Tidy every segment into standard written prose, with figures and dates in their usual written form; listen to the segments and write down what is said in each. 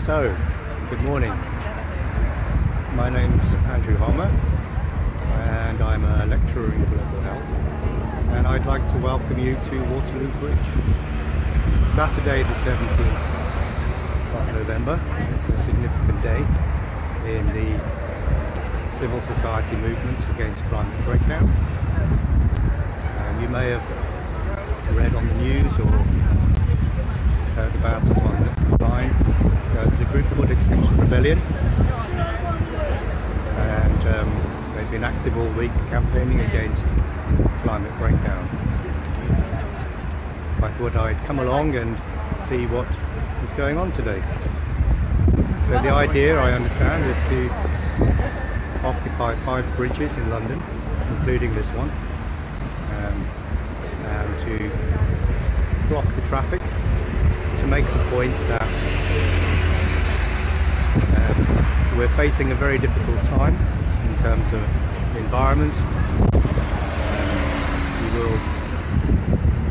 So, good morning. My name's Andrew Homer, and I'm a lecturer in global health, and I'd like to welcome you to Waterloo Bridge. Saturday the 17th of November. It's a significant day in the civil society movement against climate breakdown. You may have read on the news or heard about it online. There's a group called Extinction Rebellion, and they've been active all week campaigning against climate breakdown. I thought I'd come along and see what is going on today. So the idea, I understand, is to occupy 5 bridges in London, including this one, and to block the traffic, to make the point that we're facing a very difficult time in terms of the environment. You will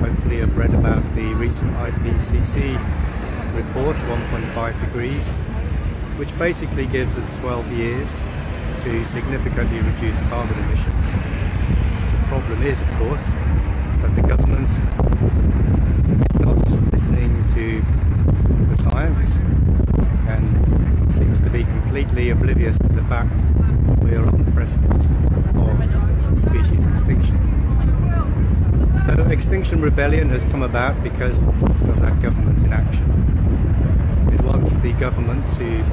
hopefully have read about the recent IPCC report, 1.5 degrees, which basically gives us 12 years to significantly reduce carbon emissions. The problem is, of course, that the government is not listening to the science and seems to be completely oblivious to the fact we are on the precipice of species extinction. So Extinction Rebellion has come about because of that government inaction. It wants the government to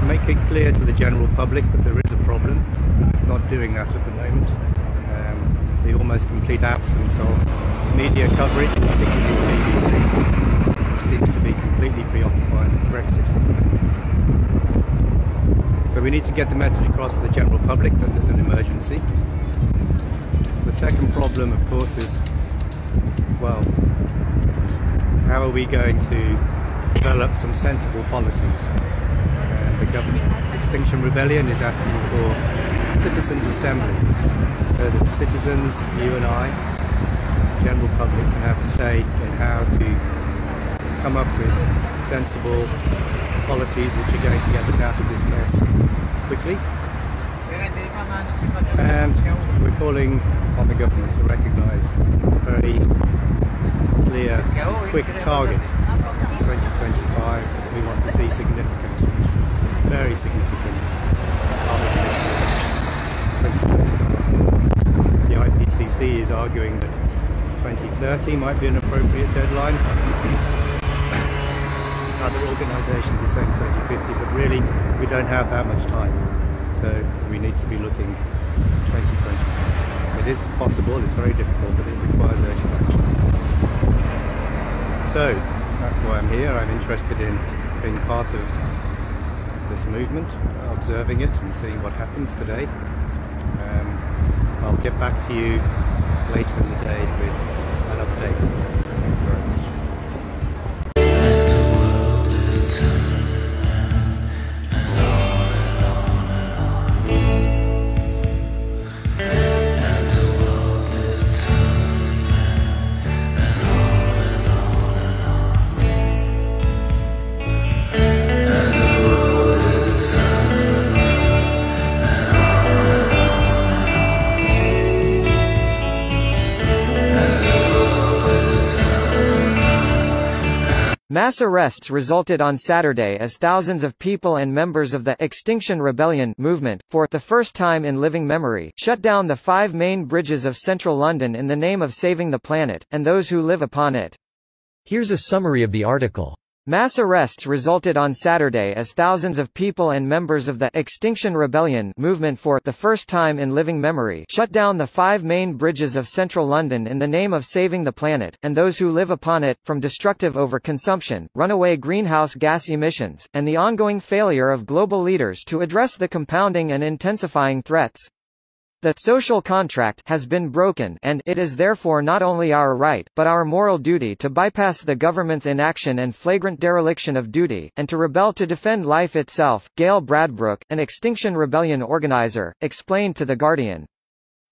make it clear to the general public that there is a problem. It's not doing that at the moment. The almost complete absence of media coverage, particularly the BBC, seems to be completely preoccupied with Brexit. So we need to get the message across to the general public that there's an emergency. The second problem, of course, is, well, how are we going to develop some sensible policies? The Extinction Rebellion is asking for citizens' assembly, so that citizens, you and I, the general public, can have a say in how to come up with sensible policies which are going to get us out of this mess quickly. And we're calling on the government to recognise a very clear, quick target, 2025. We want to see significant, very significant carbon emission reductions in 2025. The IPCC is arguing that 2030 might be an appropriate deadline. Other organisations are saying 2050, but really we don't have that much time. So we need to be looking 2025. It is possible, it's very difficult, but it requires urgent action. So that's why I'm here. I'm interested in being part of this movement, observing it and seeing what happens today. I'll get back to you later in the day with an update. Thank you very much. Mass arrests resulted on Saturday as thousands of people and members of the Extinction Rebellion movement, for the first time in living memory, shut down the 5 main bridges of central London in the name of saving the planet, and those who live upon it. Here's a summary of the article. Mass arrests resulted on Saturday as thousands of people and members of the Extinction Rebellion movement, for the first time in living memory, shut down the 5 main bridges of central London in the name of saving the planet, and those who live upon it, from destructive overconsumption, runaway greenhouse gas emissions, and the ongoing failure of global leaders to address the compounding and intensifying threats. The social contract has been broken, and it is therefore not only our right, but our moral duty to bypass the government's inaction and flagrant dereliction of duty, and to rebel to defend life itself, Gail Bradbrook, an Extinction Rebellion organizer, explained to The Guardian.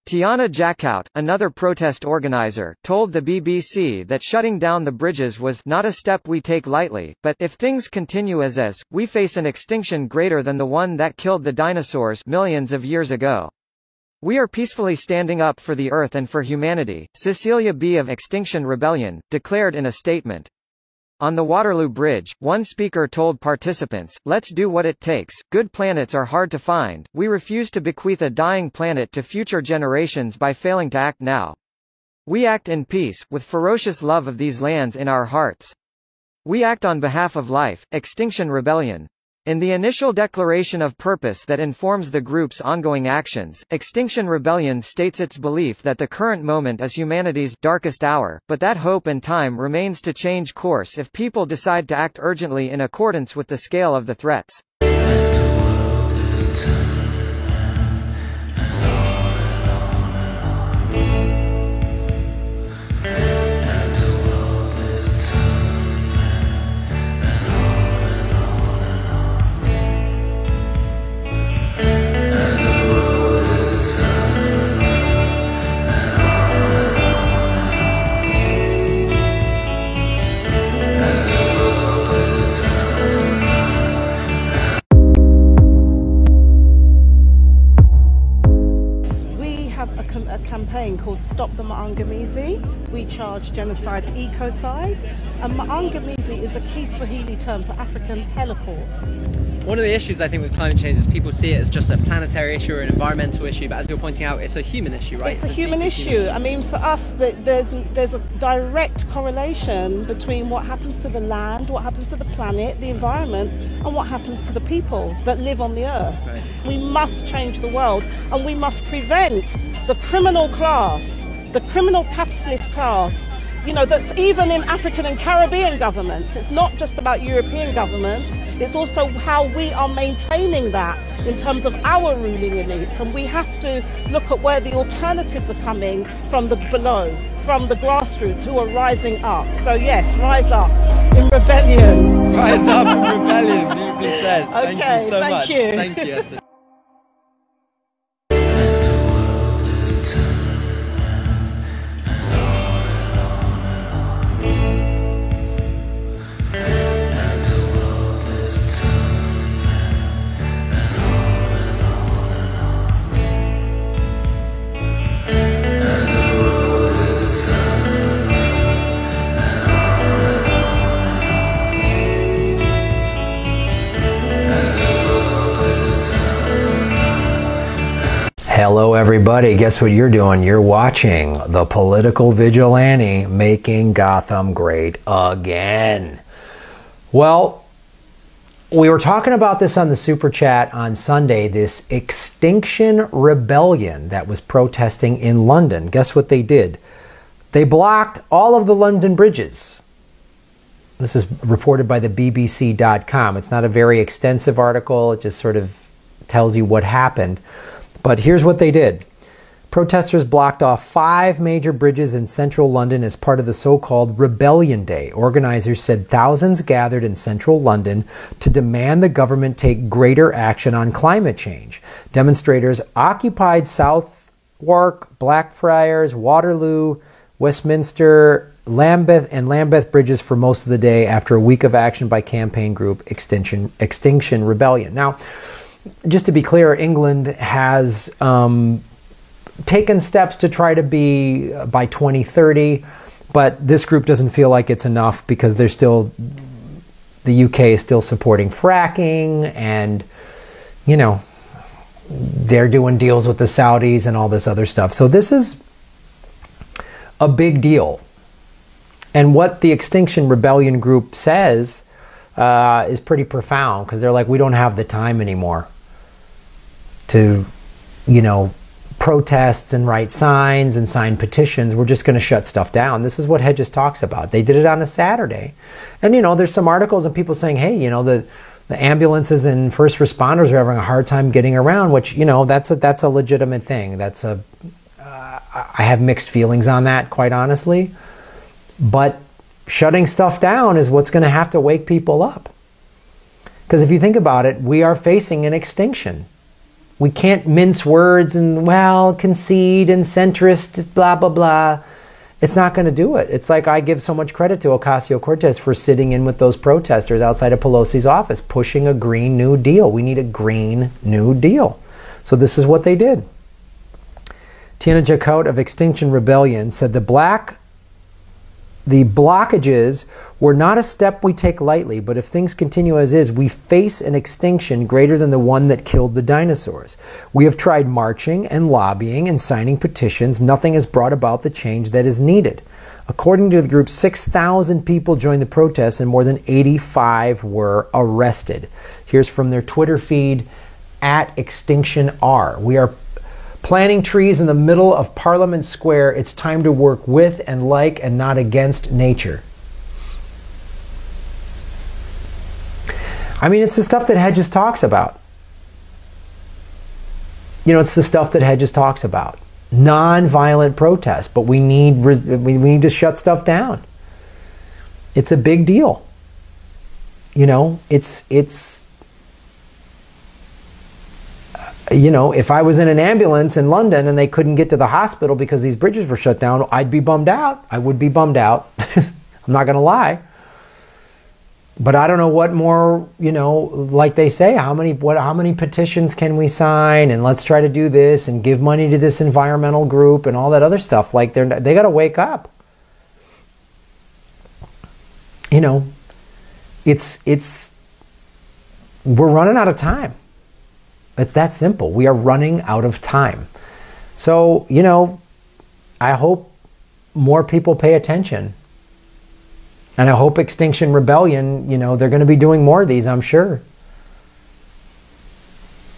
Tiana Jackout, another protest organizer, told the BBC that shutting down the bridges was not a step we take lightly, but if things continue as is, we face an extinction greater than the one that killed the dinosaurs millions of years ago. We are peacefully standing up for the Earth and for humanity, Cecilia B. of Extinction Rebellion, declared in a statement. On the Waterloo Bridge, one speaker told participants, "Let's do what it takes. Good planets are hard to find. We refuse to bequeath a dying planet to future generations by failing to act now. We act in peace, with ferocious love of these lands in our hearts. We act on behalf of life." Extinction Rebellion. In the initial declaration of purpose that informs the group's ongoing actions, Extinction Rebellion states its belief that the current moment is humanity's darkest hour, but that hope and time remains to change course if people decide to act urgently in accordance with the scale of the threats. Campaign called Stop the Maangamizi. We charge genocide ecocide, and Maangamizi is a key Swahili term for African Holocaust. One of the issues I think with climate change is people see it as just a planetary issue or an environmental issue, but as you're pointing out, it's a human issue, right? It's a human issue. I mean, for us, there's a direct correlation between what happens to the land, what happens to the planet, the environment, and what happens to the people that live on the earth. Right. We must change the world, and we must prevent the criminal class, the criminal capitalist class, you know, that's even in African and Caribbean governments. It's not just about European governments, it's also how we are maintaining that in terms of our ruling elites. And we have to look at where the alternatives are coming from the below, from the grassroots who are rising up. So yes, rise up in rebellion. Rise up in rebellion, beautifully said. Okay, thank you so thank much. you. Thank you, Esther. Hello everybody, guess what you're doing? You're watching the political vigilante making Gotham great again. Well, we were talking about this on the Super Chat on Sunday, this Extinction Rebellion that was protesting in London. Guess what they did? They blocked all of the London bridges. This is reported by the BBC.com. It's not a very extensive article, it just sort of tells you what happened. But here's what they did. Protesters blocked off 5 major bridges in central London as part of the so-called Rebellion Day. Organizers said thousands gathered in central London to demand the government take greater action on climate change. Demonstrators occupied Southwark, Blackfriars, Waterloo, Westminster, Lambeth bridges for most of the day after a week of action by campaign group Extinction Rebellion. Now, just to be clear, England has taken steps to try to be by 2030, but this group doesn't feel like it's enough because they're still, the UK is still supporting fracking, and, you know, they're doing deals with the Saudis and all this other stuff. So this is a big deal. And what the Extinction Rebellion group says is pretty profound, because they're like, we don't have the time anymore to, you know, protests and write signs and sign petitions. We're just going to shut stuff down. This is what Hedges talks about. They did it on a Saturday. And, you know, there's some articles and people saying, hey, you know, the ambulances and first responders are having a hard time getting around, which, you know, that's a legitimate thing. That's a, I have mixed feelings on that, quite honestly. But shutting stuff down is what's going to have to wake people up. Because if you think about it, we are facing an extinction. We can't mince words and, well, concede and centrist, blah, blah, blah. It's not going to do it. It's like I give so much credit to Ocasio-Cortez for sitting in with those protesters outside of Pelosi's office, pushing a Green New Deal. We need a Green New Deal. So this is what they did. Tiana Jacout of Extinction Rebellion said the blockages were not a step we take lightly, but if things continue as is, we face an extinction greater than the one that killed the dinosaurs. We have tried marching and lobbying and signing petitions. Nothing has brought about the change that is needed. According to the group, 6,000 people joined the protests and more than 85 were arrested. Here's from their Twitter feed, @ExtinctionR. We are planting trees in the middle of Parliament Square. It's time to work with and like and not against nature. I mean, it's the stuff that Hedges talks about. You know, it's the stuff that Hedges talks about. Non-violent protest, but we need to shut stuff down. It's a big deal. You know, you know, if I was in an ambulance in London and they couldn't get to the hospital because these bridges were shut down, I'd be bummed out. I would be bummed out. I'm not going to lie. But I don't know what more, you know, like they say, how many petitions can we sign, and let's try to do this and give money to this environmental group and all that other stuff. Like they got to wake up. You know, we're running out of time. It's that simple. We are running out of time. So, you know, I hope more people pay attention. And I hope Extinction Rebellion, you know, they're going to be doing more of these, I'm sure.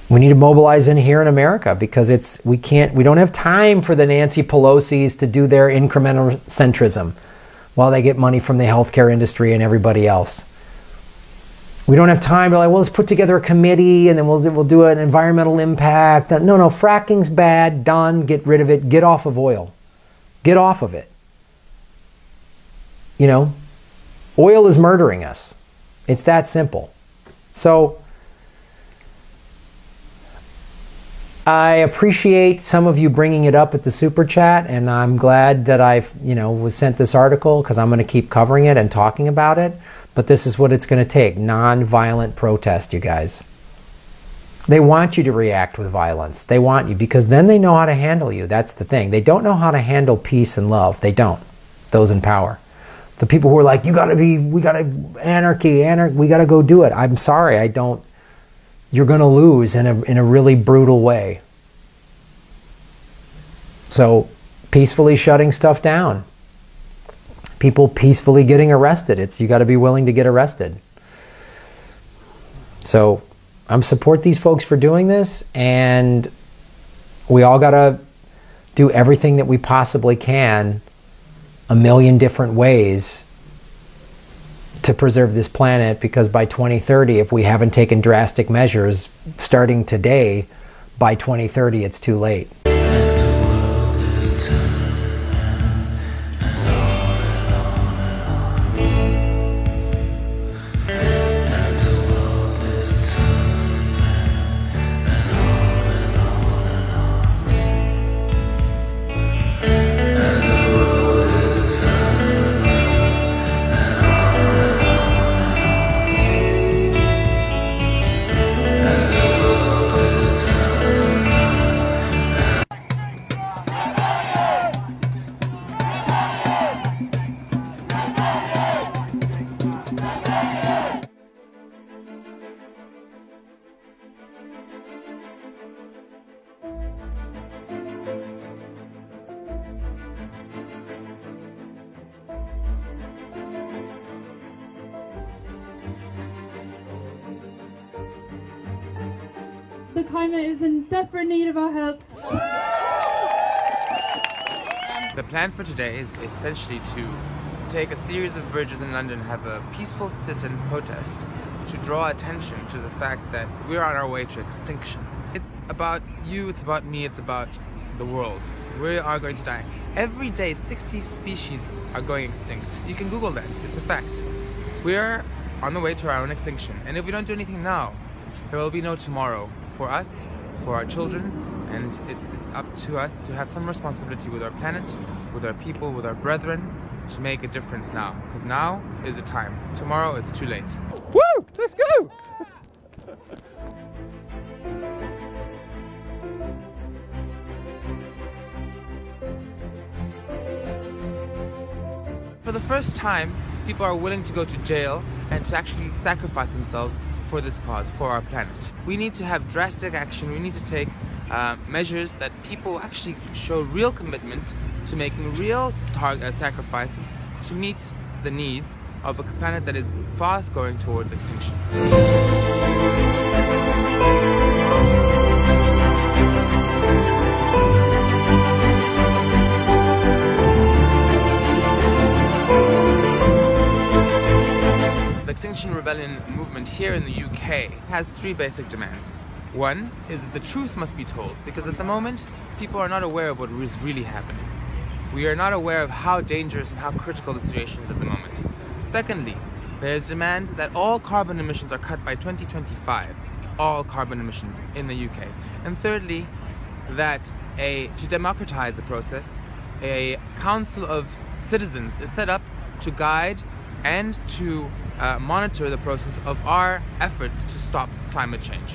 We need to mobilize in here in America because we don't have time for the Nancy Pelosi's to do their incremental centrism while they get money from the healthcare industry and everybody else. We don't have time to, like, well, let's put together a committee and then we'll do an environmental impact. No, fracking's bad, done, get rid of it, get off of oil. Get off of it. You know, oil is murdering us. It's that simple. So, I appreciate some of you bringing it up at the Super Chat, and I'm glad that was sent this article because I'm going to keep covering it and talking about it. But this is what it's going to take. Non-violent protest, you guys. They want you to react with violence. They want you because then they know how to handle you. That's the thing. They don't know how to handle peace and love. They don't. Those in power. The people who are like, we got to anarchy, we got to go do it. I'm sorry, I don't. You're going to lose in a really brutal way. So, peacefully shutting stuff down. People peacefully getting arrested. You got to be willing to get arrested. So, I support these folks for doing this, and we all got to do everything that we possibly can, a million different ways, to preserve this planet, because by 2030, if we haven't taken drastic measures starting today, by 2030 it's too late. The climate is in desperate need of our help. The plan for today is essentially to take a series of bridges in London, have a peaceful sit-in protest to draw attention to the fact that we're on our way to extinction. It's about you, it's about me, it's about the world. We are going to die. Every day 60 species are going extinct. You can Google that, it's a fact. We're on the way to our own extinction, and if we don't do anything now, there will be no tomorrow for us for our children, and it's up to us to have some responsibility with our planet, with our people, with our brethren, to make a difference now. Because now is the time. Tomorrow it's too late. Woo! Let's go! For the first time, people are willing to go to jail and to actually sacrifice themselves for this cause, for our planet. We need to have drastic action. We need to take measures that people actually show real commitment to making real sacrifices to meet the needs of a planet that is fast going towards extinction. The Extinction Rebellion movement here in the UK has three basic demands. One is that the truth must be told, because at the moment people are not aware of what is really happening. We are not aware of how dangerous and how critical the situation is at the moment. Secondly, there is demand that all carbon emissions are cut by 2025, all carbon emissions in the UK. And thirdly, that to democratize the process, a council of citizens is set up to guide and to monitor the process of our efforts to stop climate change.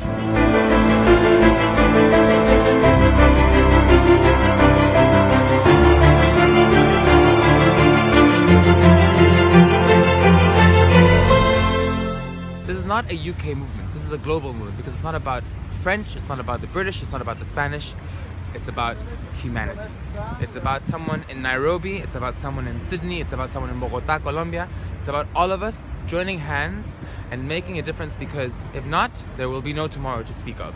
This is not a UK movement, this is a global movement, because it's not about French, it's not about the British, it's not about the Spanish, it's about humanity. It's about someone in Nairobi, it's about someone in Sydney, it's about someone in Bogota, Colombia. It's about all of us joining hands and making a difference, because if not, there will be no tomorrow to speak of.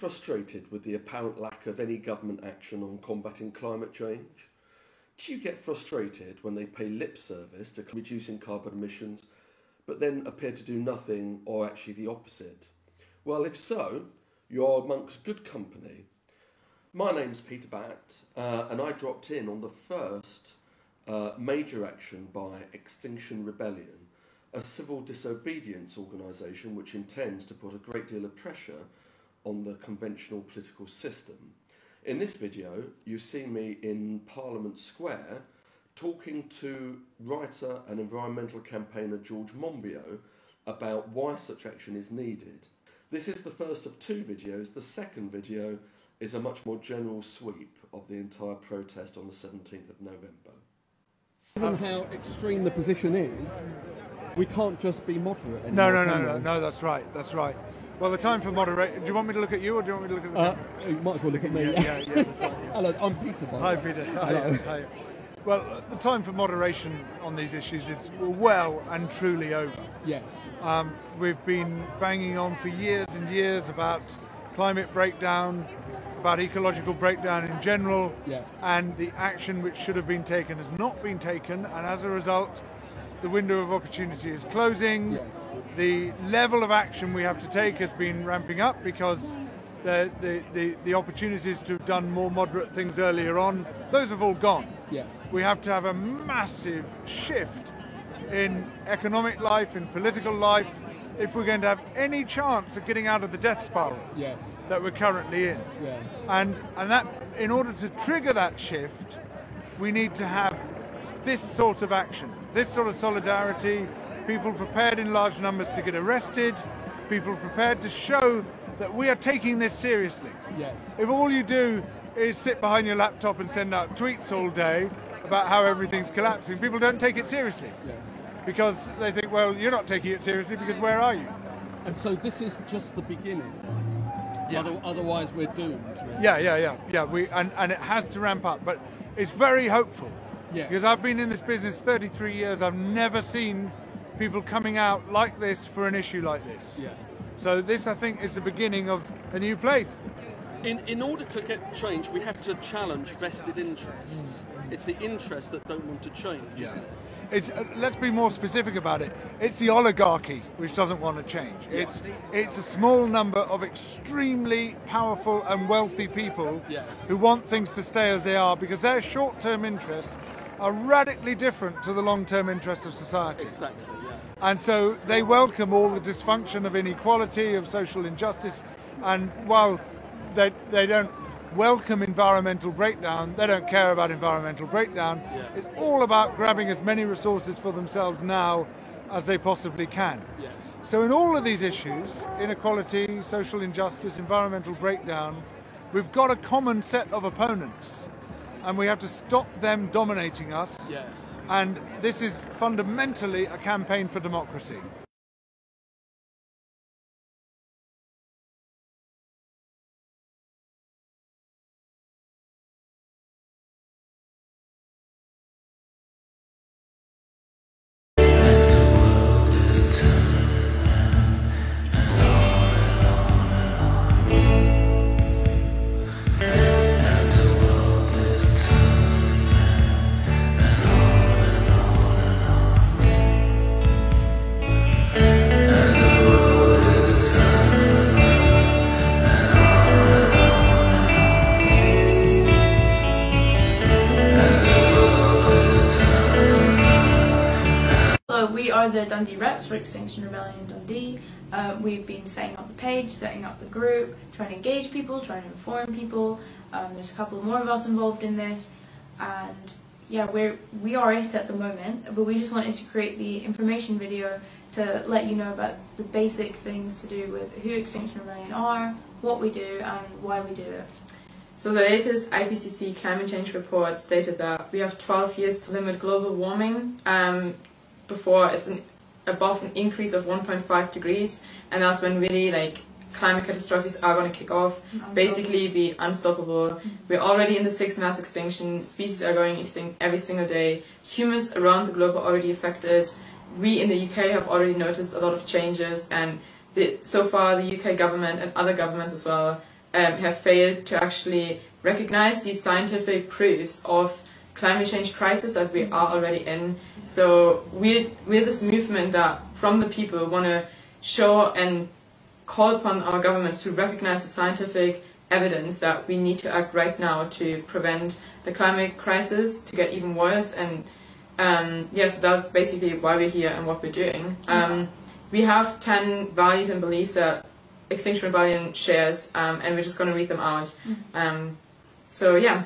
Frustrated with the apparent lack of any government action on combating climate change? Do you get frustrated when they pay lip service to reducing carbon emissions, but then appear to do nothing or actually the opposite? Well, if so, you're amongst good company. My name's Peter Batt, and I dropped in on the first major action by Extinction Rebellion, a civil disobedience organisation which intends to put a great deal of pressure on the conventional political system. In this video, you see me in Parliament Square talking to writer and environmental campaigner George Monbiot about why such action is needed. This is the first of two videos. The second video is a much more general sweep of the entire protest on the 17th of November. Given how extreme the position is, we can't just be moderate No, anymore. that's right, that's right. Well, the time for moderation. Do you want me to look at you, or do you want me to look at the camera? You might as well look at me. Yeah. Hello, I'm Peter. Hi, Peter. Hi. Well, the time for moderation on these issues is well and truly over. Yes. We've been banging on for years and years about climate breakdown, about ecological breakdown in general, and the action which should have been taken has not been taken, and as a result, the window of opportunity is closing. Yes. The level of action we have to take has been ramping up because the opportunities to have done more moderate things earlier on, those have all gone. Yes. We have to have a massive shift in economic life, in political life, if we're going to have any chance of getting out of the death spiral that we're currently in. Yeah. And that, in order to trigger that shift, we need to have this sort of action, this sort of solidarity, people prepared in large numbers to get arrested, people prepared to show that we are taking this seriously. Yes. If all you do is sit behind your laptop and send out tweets all day about how everything's collapsing, people don't take it seriously. Yeah. Because they think, well, you're not taking it seriously because where are you? And so this is just the beginning. Yeah. Otherwise we're doomed. Really. Yeah. And it has to ramp up, but it's very hopeful. Yes. Because I've been in this business 33 years, I've never seen people coming out like this for an issue like this. Yeah. So this, I think, is the beginning of a new place. In order to get change, we have to challenge vested interests. It's the interests that don't want to change, isn't it? It's, let's be more specific about it. It's the oligarchy which doesn't want to change. It's a small number of extremely powerful and wealthy people who want things to stay as they are because their short-term interests are radically different to the long-term interests of society. Exactly, yeah. And so they welcome all the dysfunction of inequality, of social injustice, and while they don't welcome environmental breakdown, they don't care about environmental breakdown. It's all about grabbing as many resources for themselves now as they possibly can. Yes. So in all of these issues, inequality, social injustice, environmental breakdown, we've got a common set of opponents and we have to stop them dominating us. Yes. And this is fundamentally a campaign for democracy. We are the Dundee reps for Extinction Rebellion Dundee. We've been setting up the page, setting up the group, trying to engage people, trying to inform people. There's a couple more of us involved in this, and yeah, we are it at the moment, but we just wanted to create the information video to let you know about the basic things to do with who Extinction Rebellion are, what we do, and why we do it. So the latest IPCC climate change report stated that we have 12 years to limit global warming before it's above an increase of 1.5 degrees, and that's when really climate catastrophes are going to kick off, basically be unstoppable. We're already in the 6th mass extinction, species are going extinct every single day, humans around the globe are already affected. We in the UK have already noticed a lot of changes, and so far the UK government and other governments as well have failed to actually recognize these scientific proofs of climate change crisis that we are already in. So we're this movement that from the people want to show and call upon our governments to recognize the scientific evidence that we need to act right now to prevent the climate crisis to get even worse. And yes, that's basically why we're here and what we're doing. We have 10 values and beliefs that Extinction Rebellion shares, and we're just going to read them out. So yeah.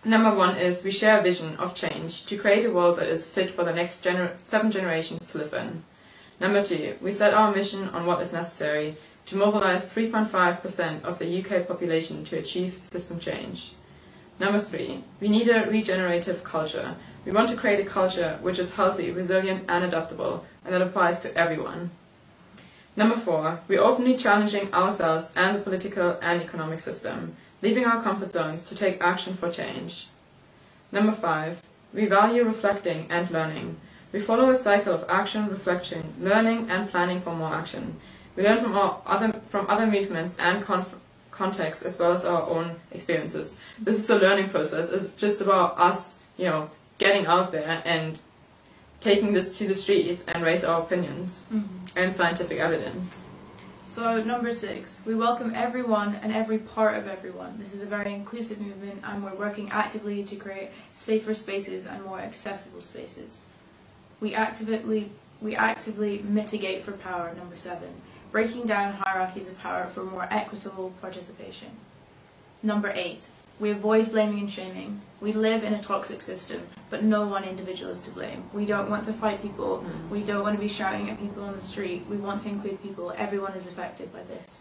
Number 1 is we share a vision of change to create a world that is fit for the next 7 generations to live in. Number 2, we set our mission on what is necessary to mobilize 3.5% of the UK population to achieve system change. Number 3, we need a regenerative culture. We want to create a culture which is healthy, resilient and adaptable, and that applies to everyone. Number 4, we're openly challenging ourselves and the political and economic system, leaving our comfort zones to take action for change. Number 5, we value reflecting and learning. We follow a cycle of action, reflection, learning and planning for more action. We learn from other movements and contexts as well as our own experiences. This is a learning process. It's just about us, getting out there and taking this to the streets and raise our opinions and scientific evidence. So number 6, we welcome everyone and every part of everyone. This is a very inclusive movement and we're working actively to create safer spaces and more accessible spaces. We actively mitigate for power, number 7, breaking down hierarchies of power for more equitable participation. Number 8, we avoid blaming and shaming. We live in a toxic system, but no one individual is to blame. We don't want to fight people. We don't want to be shouting at people on the street. We want to include people. Everyone is affected by this.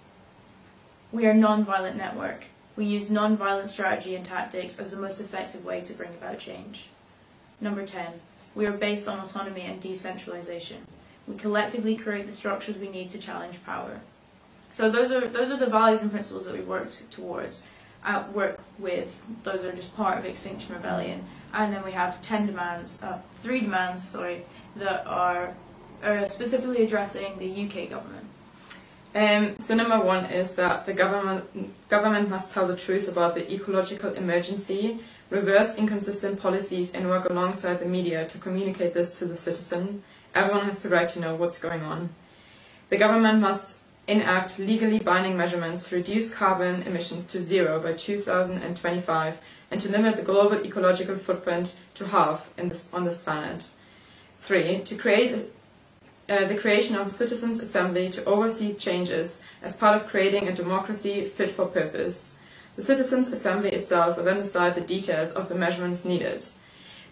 We are a non-violent network. We use non-violent strategy and tactics as the most effective way to bring about change. Number 10, we are based on autonomy and decentralization. We collectively create the structures we need to challenge power. So those are the values and principles that we work towards. Those are just part of Extinction Rebellion, and then we have 3 demands, that are specifically addressing the UK government? So number one is that the government must tell the truth about the ecological emergency, reverse inconsistent policies, and work alongside the media to communicate this to the citizen. Everyone has the right to know what's going on. The government must enact legally binding measurements to reduce carbon emissions to 0 by 2025 and to limit the global ecological footprint to half on this planet. 3. To create the creation of a citizens' assembly to oversee changes as part of creating a democracy fit for purpose. The citizens' assembly itself will then decide the details of the measurements needed.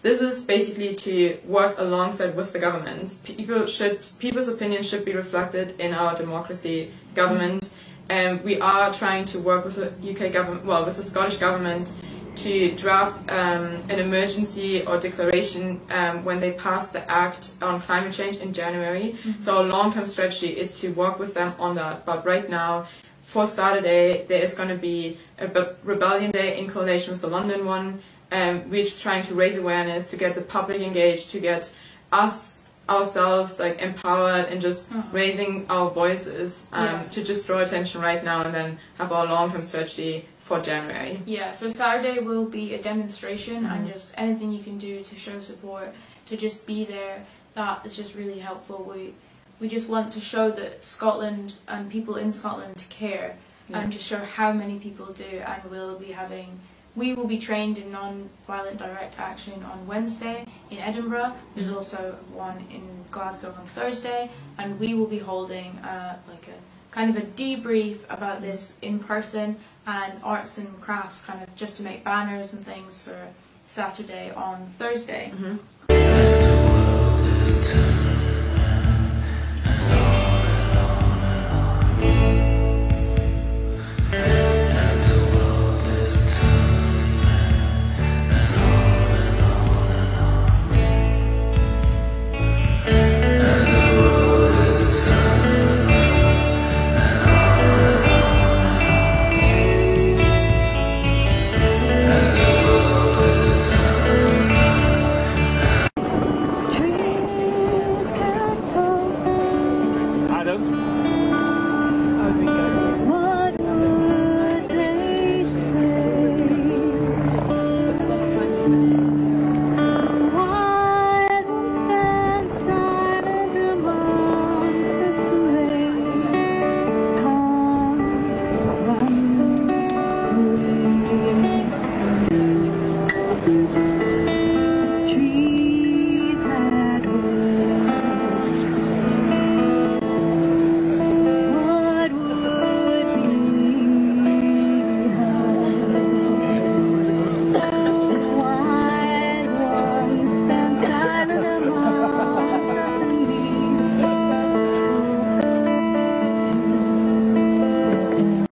This is basically to work alongside with the government. People's opinions should be reflected in our democracy government, and we are trying to work with the UK government, well, with the Scottish government, to draft an emergency or declaration when they pass the Act on climate change in January. So our long-term strategy is to work with them on that. But right now, for Saturday, there is going to be a rebellion day in coalition with the London one. We're just trying to raise awareness, to get the public engaged, to get us ourselves like empowered and just raising our voices to just draw attention right now and then have our long-term strategy for January. Yeah, so Saturday will be a demonstration and just anything you can do to show support, to just be there, that is just really helpful. We just want to show that Scotland and people in Scotland care and just show how many people do, and we will be trained in non-violent direct action on Wednesday in Edinburgh. There's also one in Glasgow on Thursday, and we will be holding like a kind of a debrief about this in person, and arts and crafts kind of just to make banners and things for Saturday on Thursday.